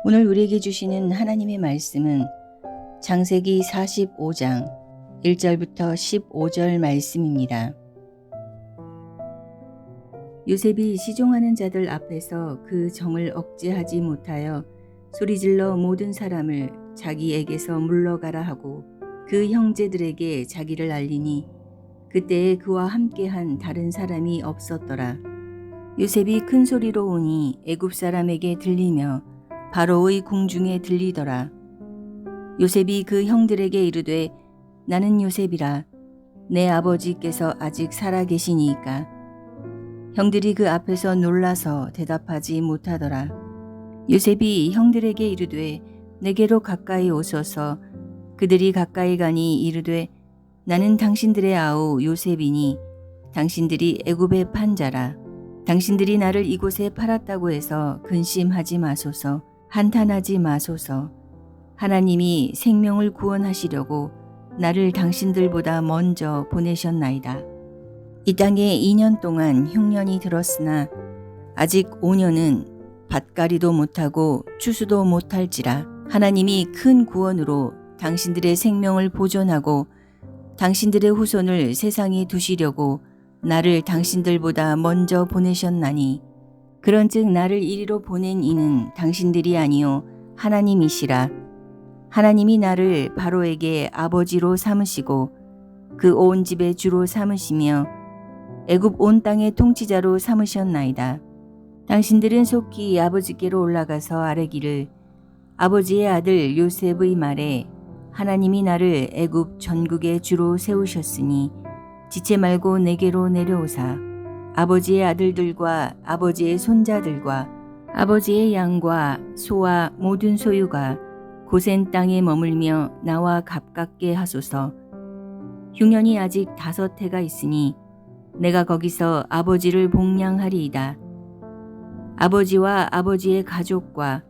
오늘 우리에게 주시는 하나님의 말씀은 창세기 45장 1절부터 15절 말씀입니다. 요셉이 시종하는 자들 앞에서 그 정을 억제하지 못하여 소리질러 모든 사람을 자기에게서 물러가라 하고 그 형제들에게 자기를 알리니 그때에 그와 함께한 다른 사람이 없었더라. 요셉이 큰 소리로 오니 애굽 사람에게 들리며 바로의 궁중에 들리더라. 요셉이 그 형들에게 이르되 나는 요셉이라. 내 아버지께서 아직 살아 계시니이까. 형들이 그 앞에서 놀라서 대답하지 못하더라. 요셉이 형들에게 이르되 내게로 가까이 오소서. 그들이 가까이 가니 이르되 나는 당신들의 아우 요셉이니 당신들이 애굽에 판 자라. 당신들이 나를 이곳에 팔았다고 해서 근심하지 마소서. 한탄하지 마소서. 하나님이 생명을 구원하시려고 나를 당신들보다 먼저 보내셨나이다. 이 땅에 2년 동안 흉년이 들었으나 아직 5년은 밭갈이도 못하고 추수도 못할지라. 하나님이 큰 구원으로 당신들의 생명을 보존하고 당신들의 후손을 세상에 두시려고 나를 당신들보다 먼저 보내셨나니 그런즉 나를 이리로 보낸 이는 당신들이 아니요 하나님이시라. 하나님이 나를 바로에게 아버지로 삼으시고 그 온 집의 주로 삼으시며 애굽 온 땅의 통치자로 삼으셨나이다. 당신들은 속히 아버지께로 올라가서 아뢰기를 아버지의 아들 요셉의 말에 하나님이 나를 애굽 전국의 주로 세우셨으니 지체 말고 내게로 내려오사 아버지의 아들들과 아버지의 손자들과 아버지의 양과 소와 모든 소유가 고센 땅에 머물며 나와 가깝게 하소서. 흉년이 아직 5해가 있으니 내가 거기서 아버지를 복량하리이다. 아버지와 아버지의 가족과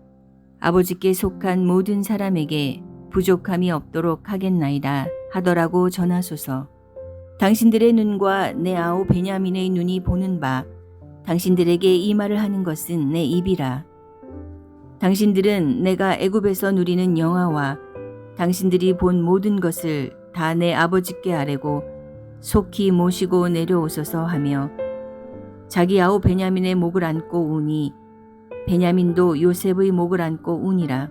아버지께 속한 모든 사람에게 부족함이 없도록 하겠나이다 하더라고 전하소서. 당신들의 눈과 내 아우 베냐민의 눈이 보는 바 당신들에게 이 말을 하는 것은 내 입이라. 당신들은 내가 애굽에서 누리는 영화와 당신들이 본 모든 것을 다 내 아버지께 아뢰고 속히 모시고 내려오소서 하며 자기 아우 베냐민의 목을 안고 우니 베냐민도 요셉의 목을 안고 우니라.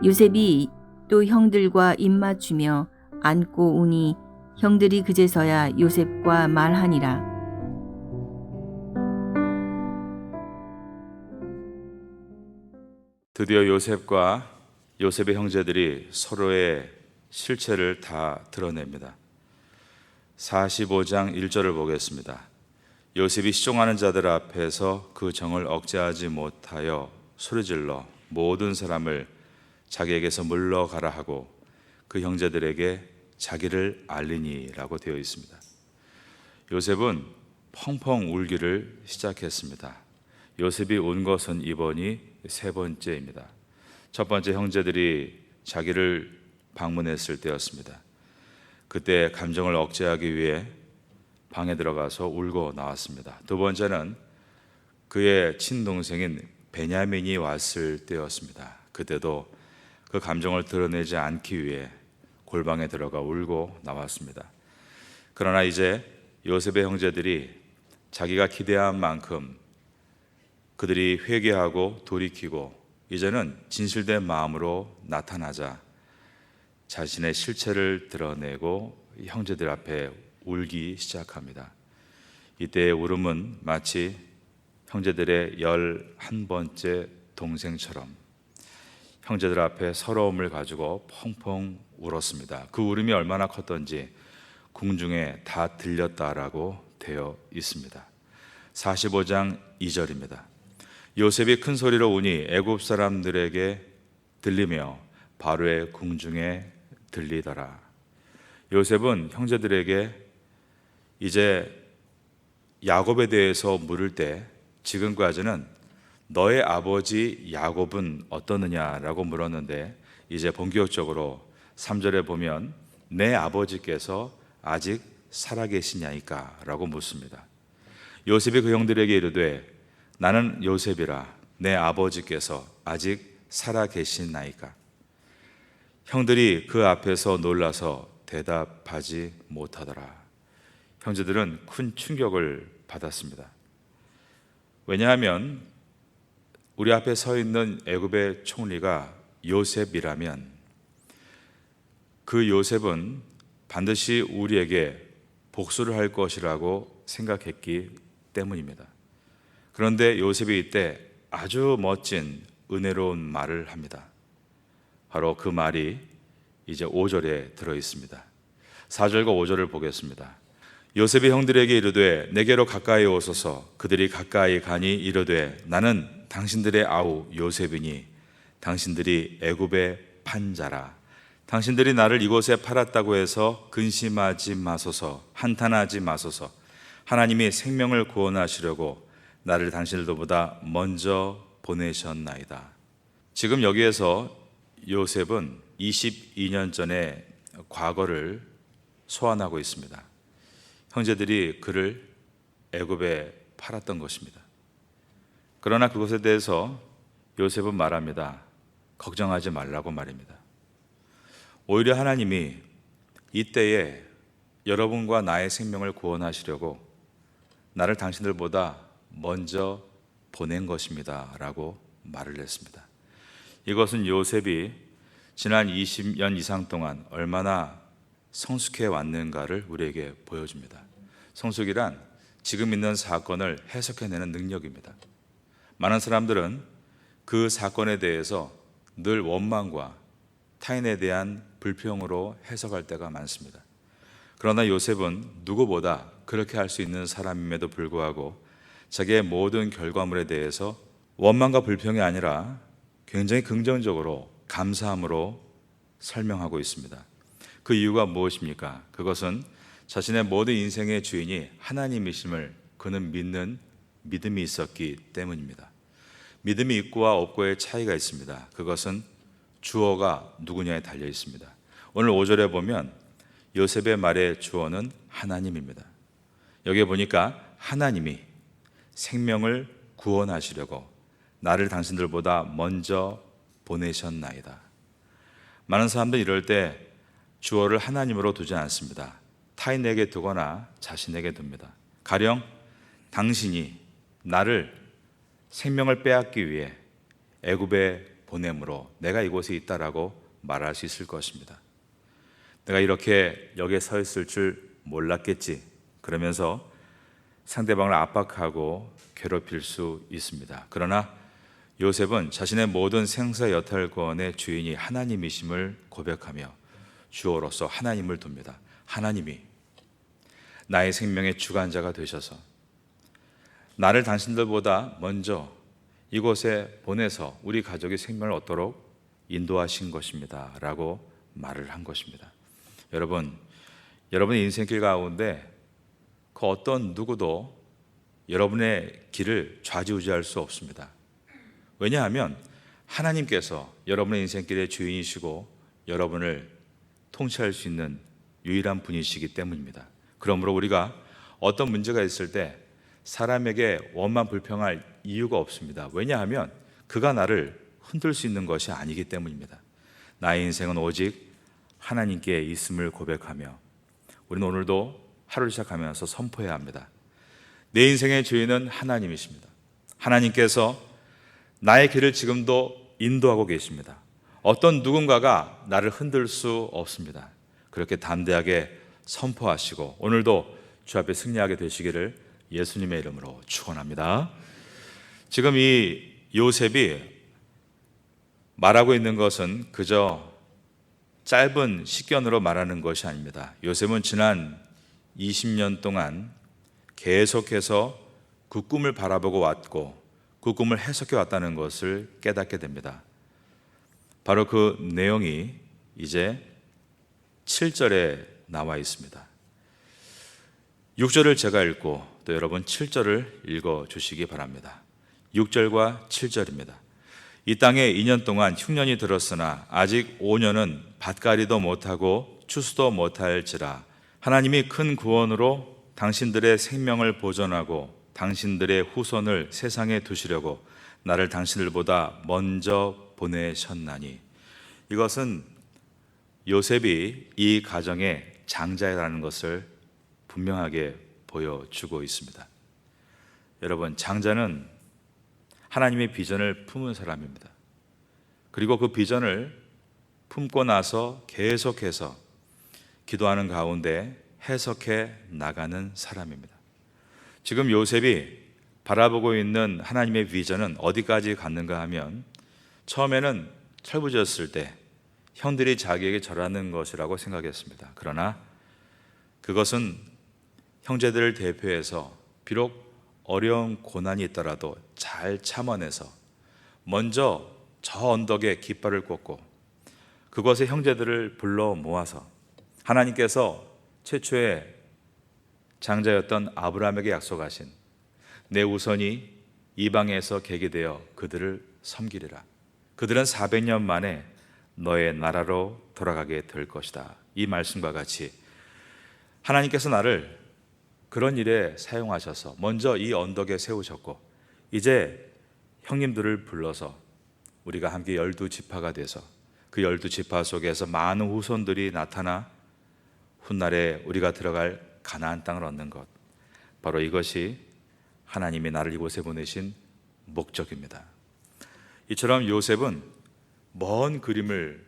요셉이 또 형들과 입맞추며 안고 우니 형들이 그제서야 요셉과 말하니라. 드디어 요셉과 요셉의 형제들이 서로의 실체를 다 드러냅니다. 45장 1절을 보겠습니다. 요셉이 시종하는 자들 앞에서 그 정을 억제하지 못하여 소리질러 모든 사람을 자기에게서 물러가라 하고 그 형제들에게 자기를 알리니라고 되어 있습니다. 요셉은 펑펑 울기를 시작했습니다. 요셉이 운 것은 이번이 3번째입니다. 첫 번째 형제들이 자기를 방문했을 때였습니다. 그때 감정을 억제하기 위해 방에 들어가서 울고 나왔습니다. 두 번째는 그의 친동생인 베냐민이 왔을 때였습니다. 그때도 그 감정을 드러내지 않기 위해 골방에 들어가 울고 나왔습니다. 그러나 이제 요셉의 형제들이 자기가 기대한 만큼 그들이 회개하고 돌이키고 이제는 진실된 마음으로 나타나자 자신의 실체를 드러내고 형제들 앞에 울기 시작합니다. 이때의 울음은 마치 형제들의 11번째 동생처럼 형제들 앞에 서러움을 가지고 펑펑 울었습니다. 그 울음이 얼마나 컸던지 궁중에 다 들렸다라고 되어 있습니다. 45장 2절입니다. 요셉이 큰 소리로 우니 애굽 사람들에게 들리며 바로의 궁중에 들리더라. 요셉은 형제들에게 이제 야곱에 대해서 물을 때 지금까지는 너의 아버지 야곱은 어떠느냐라고 물었는데 이제 본격적으로 3절에 보면 내 아버지께서 아직 살아계시냐이까 라고 묻습니다. 요셉이 그 형들에게 이르되 나는 요셉이라. 내 아버지께서 아직 살아 계시나이까? 형들이 그 앞에서 놀라서 대답하지 못하더라. 형제들은 큰 충격을 받았습니다. 왜냐하면 우리 앞에 서 있는 애굽의 총리가 요셉이라면 그 요셉은 반드시 우리에게 복수를 할 것이라고 생각했기 때문입니다. 그런데 요셉이 이때 아주 멋진 은혜로운 말을 합니다. 바로 그 말이 이제 5절에 들어 있습니다. 4절과 5절을 보겠습니다. 요셉이 형들에게 이르되 내게로 가까이 오소서. 그들이 가까이 가니 이르되 나는 당신들의 아우 요셉이니 당신들이 애굽의 판자라. 당신들이 나를 이곳에 팔았다고 해서 근심하지 마소서. 한탄하지 마소서. 하나님이 생명을 구원하시려고 나를 당신들보다 먼저 보내셨나이다. 지금 여기에서 요셉은 22년 전의 과거를 소환하고 있습니다. 형제들이 그를 애굽에 팔았던 것입니다. 그러나 그것에 대해서 요셉은 말합니다. 걱정하지 말라고 말입니다. 오히려 하나님이 이때에 여러분과 나의 생명을 구원하시려고 나를 당신들보다 먼저 보낸 것입니다 라고 말을 했습니다. 이것은 요셉이 지난 20년 이상 동안 얼마나 성숙해 왔는가를 우리에게 보여줍니다. 성숙이란 지금 있는 사건을 해석해내는 능력입니다. 많은 사람들은 그 사건에 대해서 늘 원망과 타인에 대한 불평으로 해석할 때가 많습니다. 그러나 요셉은 누구보다 그렇게 할 수 있는 사람임에도 불구하고 자기의 모든 결과물에 대해서 원망과 불평이 아니라 굉장히 긍정적으로 감사함으로 설명하고 있습니다. 그 이유가 무엇입니까? 그것은 자신의 모든 인생의 주인이 하나님이심을 그는 믿는 믿음이 있었기 때문입니다. 믿음이 있고와 없고의 차이가 있습니다. 그것은 주어가 누구냐에 달려 있습니다. 오늘 5절에 보면 요셉의 말의 주어는 하나님입니다. 여기에 보니까 하나님이 생명을 구원하시려고 나를 당신들보다 먼저 보내셨나이다. 많은 사람들은 이럴 때 주어를 하나님으로 두지 않습니다. 타인에게 두거나 자신에게 둡니다. 가령 당신이 나를 생명을 빼앗기 위해 애굽에 보냄으로 내가 이곳에 있다라고 말할 수 있을 것입니다. 내가 이렇게 여기에 서 있을 줄 몰랐겠지. 그러면서 상대방을 압박하고 괴롭힐 수 있습니다. 그러나 요셉은 자신의 모든 생사 여탈권의 주인이 하나님이심을 고백하며 주어로서 하나님을 둡니다. 하나님이 나의 생명의 주관자가 되셔서 나를 당신들보다 먼저 이곳에 보내서 우리 가족의 생명을 얻도록 인도하신 것입니다 라고 말을 한 것입니다. 여러분의 인생길 가운데 그 어떤 누구도 여러분의 길을 좌지우지할 수 없습니다. 왜냐하면 하나님께서 여러분의 인생길의 주인이시고 여러분을 통치할 수 있는 유일한 분이시기 때문입니다. 그러므로 우리가 어떤 문제가 있을 때 사람에게 원만 불평할 이유가 없습니다. 왜냐하면 그가 나를 흔들 수 있는 것이 아니기 때문입니다. 나의 인생은 오직 하나님께 있음을 고백하며 우리는 오늘도 하루를 시작하면서 선포해야 합니다. 내 인생의 주인은 하나님이십니다. 하나님께서 나의 길을 지금도 인도하고 계십니다. 어떤 누군가가 나를 흔들 수 없습니다. 그렇게 담대하게 선포하시고 오늘도 주 앞에 승리하게 되시기를 예수님의 이름으로 축원합니다. 지금 이 요셉이 말하고 있는 것은 그저 짧은 식견으로 말하는 것이 아닙니다. 요셉은 지난 20년 동안 계속해서 그 꿈을 바라보고 왔고 그 꿈을 해석해 왔다는 것을 깨닫게 됩니다. 바로 그 내용이 이제 7절에 나와 있습니다. 6절을 제가 읽고 또 여러분 7절을 읽어주시기 바랍니다. 6절과 7절입니다. 이 땅에 2년 동안 흉년이 들었으나 아직 5년은 밭갈이도 못하고 추수도 못할지라 하나님이 큰 구원으로 당신들의 생명을 보존하고 당신들의 후손을 세상에 두시려고 나를 당신들보다 먼저 보내셨나니. 이것은 요셉이 이 가정의 장자라는 것을 분명하게 보여주고 있습니다. 여러분, 장자는 하나님의 비전을 품은 사람입니다. 그리고 그 비전을 품고 나서 계속해서 기도하는 가운데 해석해 나가는 사람입니다. 지금 요셉이 바라보고 있는 하나님의 비전은 어디까지 갔는가 하면, 처음에는 철부지였을 때 형들이 자기에게 절하는 것이라고 생각했습니다. 그러나 그것은 형제들을 대표해서 비록 어려운 고난이 있더라도 잘 참아내서 먼저 저 언덕에 깃발을 꽂고 그곳에 형제들을 불러 모아서 하나님께서 최초의 장자였던 아브라함에게 약속하신 내 우선이 이방에서 계기되어 그들을 섬기리라. 그들은 400년 만에 너의 나라로 돌아가게 될 것이다. 이 말씀과 같이 하나님께서 나를 그런 일에 사용하셔서 먼저 이 언덕에 세우셨고, 이제 형님들을 불러서 우리가 함께 12지파가 돼서 그 12지파 속에서 많은 후손들이 나타나 훗날에 우리가 들어갈 가나안 땅을 얻는 것, 바로 이것이 하나님이 나를 이곳에 보내신 목적입니다. 이처럼 요셉은 먼 그림을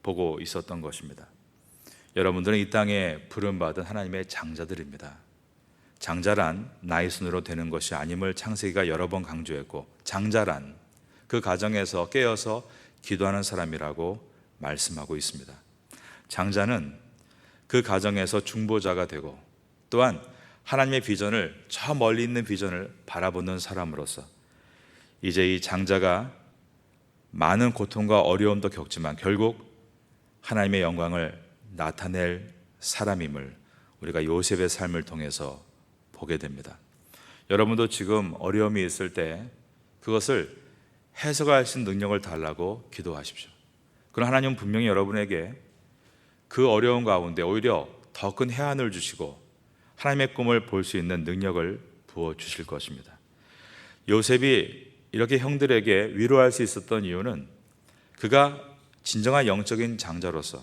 보고 있었던 것입니다. 여러분들은 이 땅에 부름받은 하나님의 장자들입니다. 장자란 나이 순으로 되는 것이 아님을 창세기가 여러 번 강조했고, 장자란 그 가정에서 깨어서 기도하는 사람이라고 말씀하고 있습니다. 장자는 그 가정에서 중보자가 되고, 또한 하나님의 비전을, 저 멀리 있는 비전을 바라보는 사람으로서 이제 이 장자가 많은 고통과 어려움도 겪지만 결국 하나님의 영광을 나타낼 사람임을 우리가 요셉의 삶을 통해서 보게 됩니다. 여러분도 지금 어려움이 있을 때 그것을 해석할 수 있는 능력을 달라고 기도하십시오. 그럼 하나님은 분명히 여러분에게 그 어려움 가운데 오히려 더 큰 해안을 주시고 하나님의 꿈을 볼 수 있는 능력을 부어주실 것입니다. 요셉이 이렇게 형들에게 위로할 수 있었던 이유는 그가 진정한 영적인 장자로서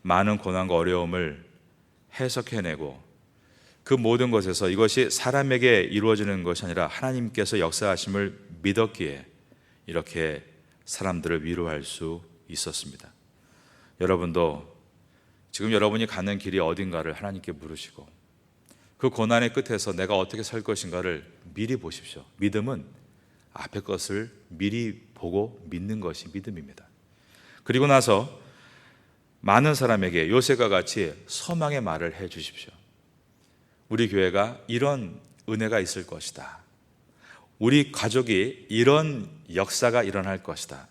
많은 고난과 어려움을 해석해내고 그 모든 것에서 이것이 사람에게 이루어지는 것이 아니라 하나님께서 역사하심을 믿었기에 이렇게 사람들을 위로할 수 있었습니다. 여러분도 지금 여러분이 가는 길이 어딘가를 하나님께 물으시고 그 고난의 끝에서 내가 어떻게 살 것인가를 미리 보십시오. 믿음은 앞의 것을 미리 보고 믿는 것이 믿음입니다. 그리고 나서 많은 사람에게 요셉과 같이 소망의 말을 해 주십시오. 우리 교회가 이런 은혜가 있을 것이다. 우리 가족이 이런 역사가 일어날 것이다.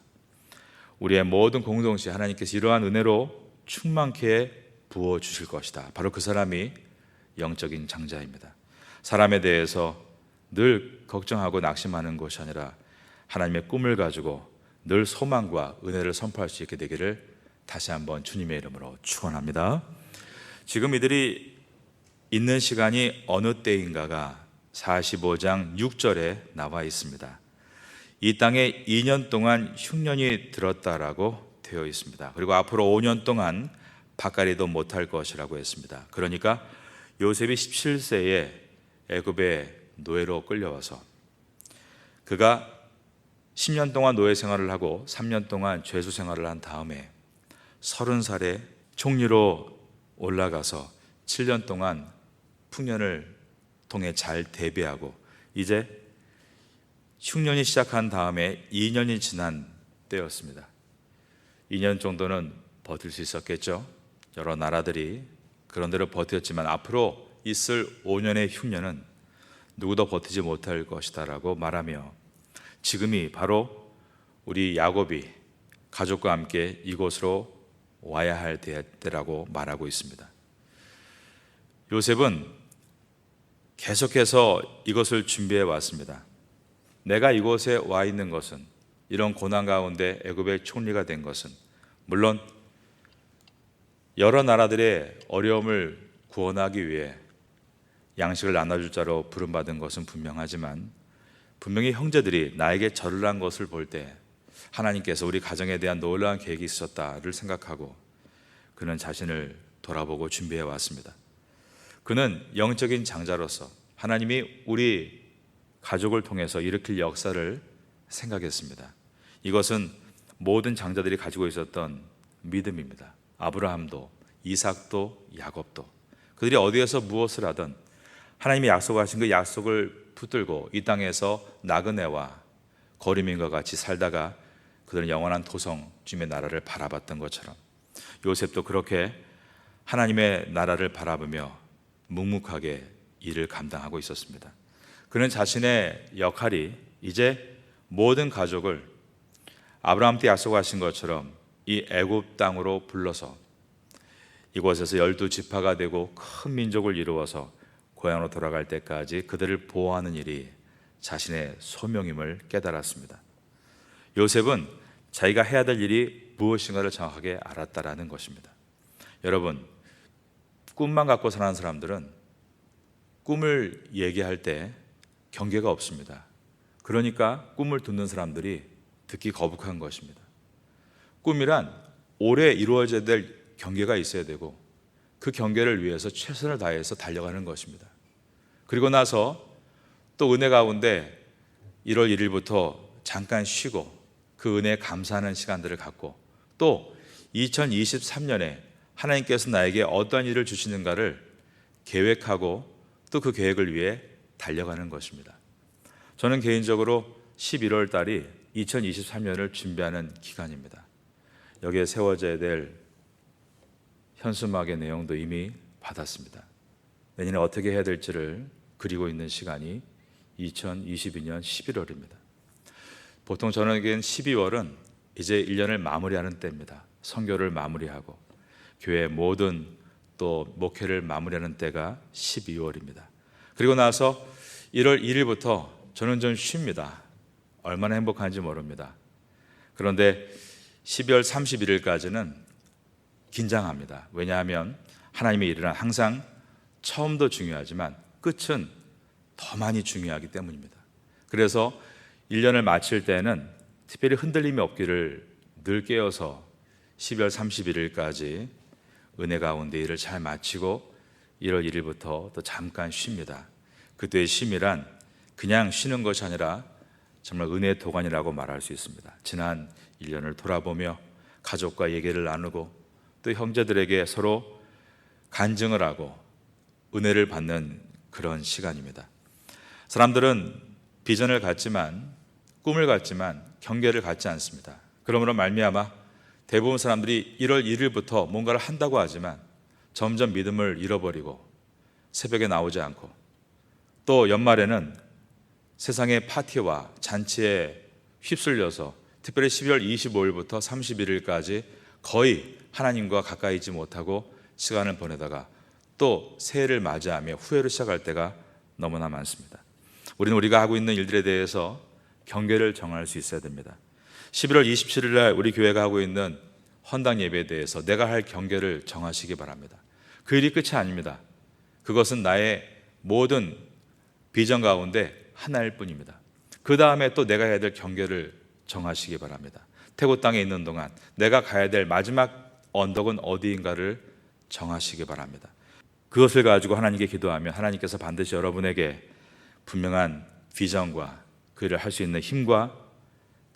우리의 모든 공동체 하나님께서 이러한 은혜로 충만케 부어주실 것이다. 바로 그 사람이 영적인 장자입니다. 사람에 대해서 늘 걱정하고 낙심하는 것이 아니라 하나님의 꿈을 가지고 늘 소망과 은혜를 선포할 수 있게 되기를 다시 한번 주님의 이름으로 축원합니다. 지금 이들이 있는 시간이 어느 때인가가 45장 6절에 나와 있습니다. 이 땅에 2년 동안 흉년이 들었다라고 되어 있습니다. 그리고 앞으로 5년 동안 밭갈이도 못할 것이라고 했습니다. 그러니까 요셉이 17세에 애굽의 노예로 끌려와서 그가 10년 동안 노예 생활을 하고 3년 동안 죄수 생활을 한 다음에 30살에 총리로 올라가서 7년 동안 풍년을 통해 잘 대비하고 이제 흉년이 시작한 다음에 2년이 지난 때였습니다. 2년 정도는 버틸 수 있었겠죠. 여러 나라들이 그런대로 버텼지만 앞으로 있을 5년의 흉년은 누구도 버티지 못할 것이다 라고 말하며 지금이 바로 우리 야곱이 가족과 함께 이곳으로 와야 할 때라고 말하고 있습니다. 요셉은 계속해서 이것을 준비해 왔습니다. 내가 이곳에 와 있는 것은, 이런 고난 가운데 애굽의 총리가 된 것은 물론 여러 나라들의 어려움을 구원하기 위해 양식을 나눠줄 자로 부름받은 것은 분명하지만 분명히 형제들이 나에게 절을 한 것을 볼 때 하나님께서 우리 가정에 대한 놀라운 계획이 있었다를 생각하고 그는 자신을 돌아보고 준비해 왔습니다. 그는 영적인 장자로서 하나님이 우리 가족을 통해서 일으킬 역사를 생각했습니다. 이것은 모든 장자들이 가지고 있었던 믿음입니다. 아브라함도, 이삭도, 야곱도 그들이 어디에서 무엇을 하든 하나님이 약속하신 그 약속을 붙들고 이 땅에서 나그네와 거류민과 같이 살다가 그들은 영원한 토성 주님의 나라를 바라봤던 것처럼 요셉도 그렇게 하나님의 나라를 바라보며 묵묵하게 일을 감당하고 있었습니다. 그는 자신의 역할이 이제 모든 가족을 아브라함 때 약속하신 것처럼 이 애굽 땅으로 불러서 이곳에서 12지파가 되고 큰 민족을 이루어서 고향으로 돌아갈 때까지 그들을 보호하는 일이 자신의 소명임을 깨달았습니다. 요셉은 자기가 해야 될 일이 무엇인가를 정확하게 알았다라는 것입니다. 여러분, 꿈만 갖고 사는 사람들은 꿈을 얘기할 때 경계가 없습니다. 그러니까 꿈을 듣는 사람들이 듣기 거북한 것입니다. 꿈이란 오래 이루어져야 될 경계가 있어야 되고 그 경계를 위해서 최선을 다해서 달려가는 것입니다. 그리고 나서 또 은혜 가운데 1월 1일부터 잠깐 쉬고 그 은혜에 감사하는 시간들을 갖고 또 2023년에 하나님께서 나에게 어떤 일을 주시는가를 계획하고 또 그 계획을 위해 달려가는 것입니다. 저는 개인적으로 11월 달이 2023년을 준비하는 기간입니다. 여기에 세워져야 될 현수막의 내용도 이미 받았습니다. 내년에 어떻게 해야 될지를 그리고 있는 시간이 2022년 11월입니다. 보통 저에겐 12월은 이제 1년을 마무리하는 때입니다. 선교를 마무리하고 교회 모든 또 목회를 마무리하는 때가 12월입니다. 그리고 나서 1월 1일부터 저는 좀 쉽니다. 얼마나 행복한지 모릅니다. 그런데 12월 31일까지는 긴장합니다. 왜냐하면 하나님의 일은 항상 처음도 중요하지만 끝은 더 많이 중요하기 때문입니다. 그래서 1년을 마칠 때는 특별히 흔들림이 없기를 늘 깨어서 12월 31일까지 은혜 가운데 일을 잘 마치고 1월 1일부터 또 잠깐 쉽니다. 그때의 쉼이란 그냥 쉬는 것이 아니라 정말 은혜의 도가니라고 말할 수 있습니다. 지난 1년을 돌아보며 가족과 얘기를 나누고 또 형제들에게 서로 간증을 하고 은혜를 받는 그런 시간입니다. 사람들은 비전을 갖지만 꿈을 갖지만 경계를 갖지 않습니다. 그러므로 말미암아 대부분 사람들이 1월 1일부터 뭔가를 한다고 하지만 점점 믿음을 잃어버리고 새벽에 나오지 않고 또 연말에는 세상의 파티와 잔치에 휩쓸려서 특별히 12월 25일부터 31일까지 거의 하나님과 가까이 있지 못하고 시간을 보내다가 또 새해를 맞이하며 후회를 시작할 때가 너무나 많습니다. 우리는 우리가 하고 있는 일들에 대해서 경계를 정할 수 있어야 됩니다. 11월 27일 날 우리 교회가 하고 있는 헌당 예배에 대해서 내가 할 경계를 정하시기 바랍니다. 그 일이 끝이 아닙니다. 그것은 나의 모든 비전 가운데 하나일 뿐입니다. 그 다음에 또 내가 해야 될 경계를 정하시기 바랍니다. 태국 땅에 있는 동안 내가 가야 될 마지막 언덕은 어디인가를 정하시기 바랍니다. 그것을 가지고 하나님께 기도하면 하나님께서 반드시 여러분에게 분명한 비전과 그 일을 할 수 있는 힘과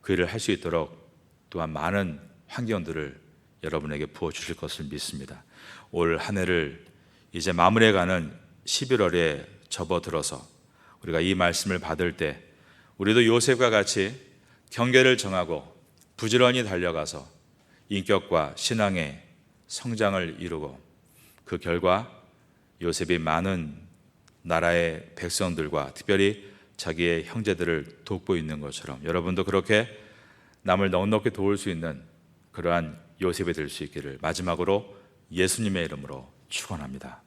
그 일을 할 수 있도록 또한 많은 환경들을 여러분에게 부어주실 것을 믿습니다. 올 한 해를 이제 마무리해가는 11월에 접어들어서 우리가 이 말씀을 받을 때 우리도 요셉과 같이 경계를 정하고 부지런히 달려가서 인격과 신앙의 성장을 이루고 그 결과 요셉이 많은 나라의 백성들과 특별히 자기의 형제들을 돕고 있는 것처럼 여러분도 그렇게 남을 넉넉히 도울 수 있는 그러한 요셉이 될 수 있기를 마지막으로 예수님의 이름으로 축원합니다.